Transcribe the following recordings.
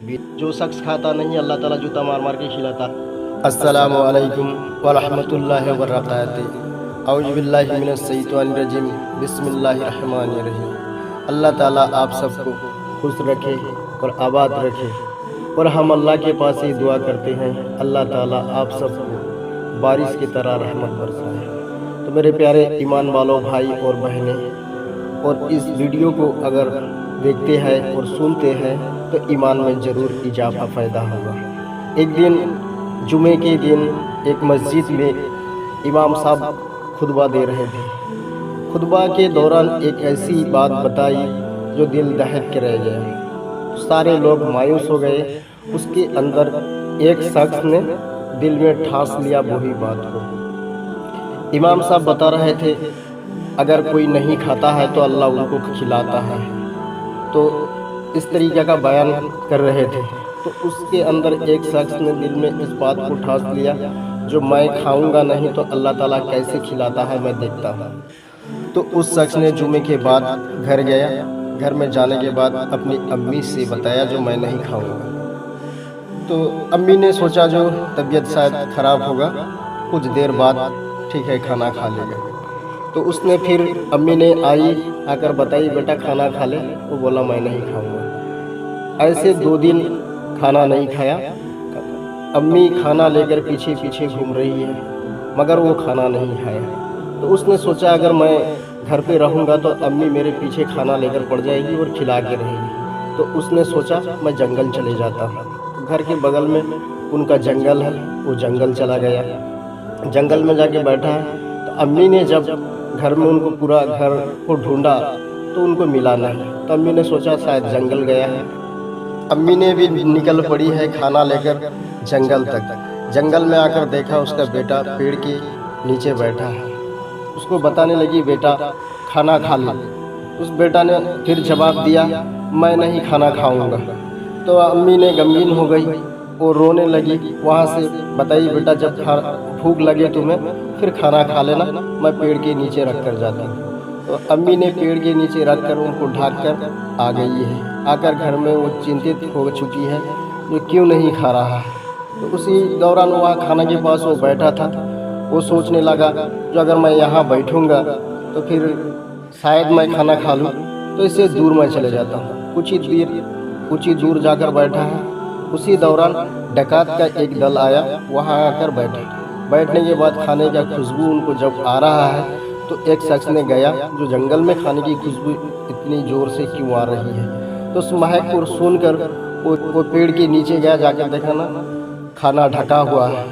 भी। जो शख्स खाता नहीं अल्लाह ताला जूता मार मार के खिलाता। अस्सलामु अलैकुम व रहमतुल्लाहि व बरकातुहू। औज़ु बिल्लाहि मिनश शैतानिर रजीम। बिस्मिल्लाहिर रहमानिर रहीम। अल्लाह ताला आप सबको खुश रखे और आबाद रखे। और हम अल्लाह के पास ही दुआ करते हैं, अल्लाह ताला आप सबको बारिश की तरह रहमत बरसाए। तो मेरे प्यारे ईमान वालों भाई और बहनें, और इस वीडियो को अगर देखते हैं और सुनते हैं तो ईमान में ज़रूर इजाफा पैदा होगा। एक दिन जुमे के दिन एक मस्जिद में इमाम साहब खुतबा दे रहे थे। खुतबा के दौरान एक ऐसी बात बताई जो दिल दहक के रह गया। सारे लोग मायूस हो गए। उसके अंदर एक शख्स ने दिल में ठास लिया वही बात को। इमाम साहब बता रहे थे, अगर कोई नहीं खाता है तो अल्लाह उनको खिलाता है। तो इस तरीके का बयान कर रहे थे। तो उसके अंदर एक शख्स ने दिल में इस बात को ठास लिया, जो मैं खाऊंगा नहीं तो अल्लाह ताला कैसे खिलाता है मैं देखता हूँ। तो उस शख्स ने जुमे के बाद घर गया। घर में जाने के बाद अपनी अम्मी से बताया जो मैं नहीं खाऊंगा। तो अम्मी ने सोचा जो तबीयत शायद ख़राब होगा, कुछ देर बाद ठीक है खाना खा लेगा। तो उसने फिर अम्मी ने आकर बताई बेटा खाना खा ले। वो बोला मैं नहीं खाऊंगा। ऐसे 2 दिन खाना नहीं खाया। अम्मी खाना लेकर पीछे पीछे घूम रही है मगर वो खाना नहीं खाया। तो उसने सोचा अगर मैं घर पे रहूँगा तो अम्मी मेरे पीछे खाना लेकर पड़ जाएगी और खिला के रहेगी। तो उसने सोचा मैं जंगल चले जाता हूँ। घर के बगल में उनका जंगल है, वो जंगल चला गया। जंगल में जाके बैठा है। तो अम्मी ने जब घर में उनको पूरा घर को ढूंढा तो उनको मिला नहीं। तो अम्मी ने सोचा शायद जंगल गया है। अम्मी ने भी निकल पड़ी है खाना लेकर जंगल तक। जंगल में आकर देखा उसका बेटा पेड़ के नीचे बैठा है। उसको बताने लगी बेटा खाना खा ले। उस बेटा ने फिर जवाब दिया मैं नहीं खाना खाऊंगा। तो अम्मी ने गमगीन हो गई और रोने लगी। वहाँ से बताई बेटा जब भूख लगे तुम्हें फिर खाना खा लेना, मैं पेड़ के नीचे रख कर जाती हूँ। तो अम्मी ने पेड़ के नीचे रख कर उनको ढक कर आ गई है। आकर घर में वो चिंतित हो चुकी है जो क्यों नहीं खा रहा। तो उसी दौरान वहाँ खाना के पास वो बैठा था। वो सोचने लगा जो अगर मैं यहाँ बैठूँगा तो फिर शायद मैं खाना खा लूँ, तो इससे दूर मैं चले जाता हूँ। कुछ ही दूर जाकर बैठा है। उसी दौरान डाकत का एक दल आया, वहाँ आकर बैठने के बाद खाने का खुशबू उनको जब आ रहा है तो एक शख्स ने गया जो जंगल में खाने की खुशबू इतनी ज़ोर से क्यों आ रही है। तो उस महक को सुनकर वो पेड़ के नीचे गया। जाकर देखा ना खाना ढका हुआ है।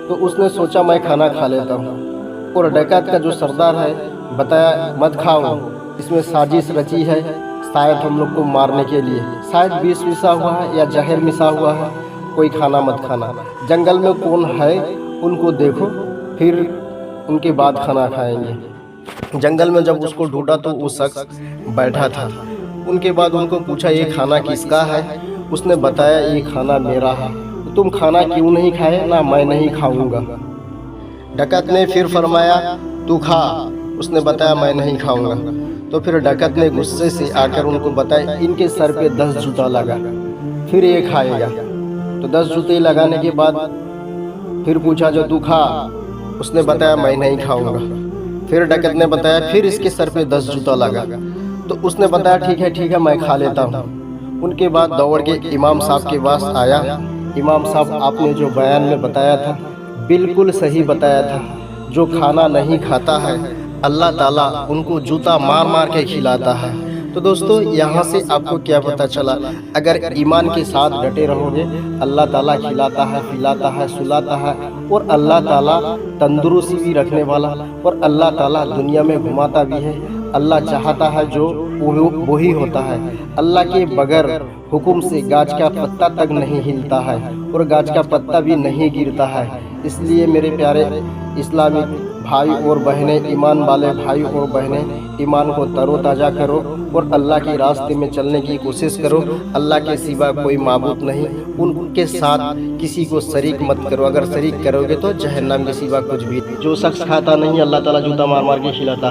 तो उसने सोचा मैं खाना खा लेता हूँ। और डाकत का जो सरदार है बताया मत खाओ, इसमें साजिश रची है शायद हम लोग को मारने के लिए। शायद विष मिसा हुआ है या जहर मिसा हुआ है, कोई खाना मत खाना। जंगल में कौन है उनको देखो, फिर उनके बाद खाना खाएंगे। जंगल में जब उसको ढूंढा तो वो शख्स बैठा था। उनके बाद उनको पूछा ये खाना किसका है। उसने बताया ये खाना मेरा है। तो तुम खाना क्यों नहीं खाए ना, मैं नहीं खाऊंगा। डाकत ने फिर फरमाया तू खा। उसने बताया मैं नहीं खाऊंगा। तो फिर डाकत ने गुस्से से आकर उनको बताया इनके सर पे 10 जूता लगा, फिर ये खाएगा। तो 10 जूते लगाने के बाद फिर पूछा जो तू खा। उसने बताया मैं नहीं खाऊंगा। फिर डाकत ने बताया फिर इसके सर पे 10 जूता लगा। तो उसने बताया ठीक है मैं खा लेता हूँ। उनके बाद दौड़ के इमाम साहब के पास आया। इमाम साहब आपने जो बयान में बताया था बिल्कुल सही बताया था। जो खाना नहीं खाता है अल्लाह ताला उनको जूता मार मार के खिलाता है। तो दोस्तों यहाँ से आपको क्या पता चला, अगर ईमान के साथ डटे रहोगे अल्लाह ताला खिलाता है, पिलाता है, सुलाता है। और अल्लाह ताला तंदुरुस्ती भी रखने वाला, और अल्लाह ताला दुनिया में घुमाता भी है। अल्लाह चाहता है जो वही होता है। अल्लाह के बगैर हुक्म से गाछ का पत्ता तक नहीं हिलता है और गाछ का पत्ता भी नहीं गिरता है। इसलिए मेरे प्यारे इस्लामिक भाई और बहनें, ईमान वाले भाई और बहनें, ईमान को तरोताज़ा करो और अल्लाह के रास्ते में चलने की कोशिश करो। अल्लाह के सिवा कोई माबूद नहीं, उनके साथ किसी को शरीक मत करो। अगर शरीक करोगे तो जहन्नम के सिवा कुछ भी। जो शख्स खाता नहीं अल्लाह ताला जूता मार मार के खिलाता।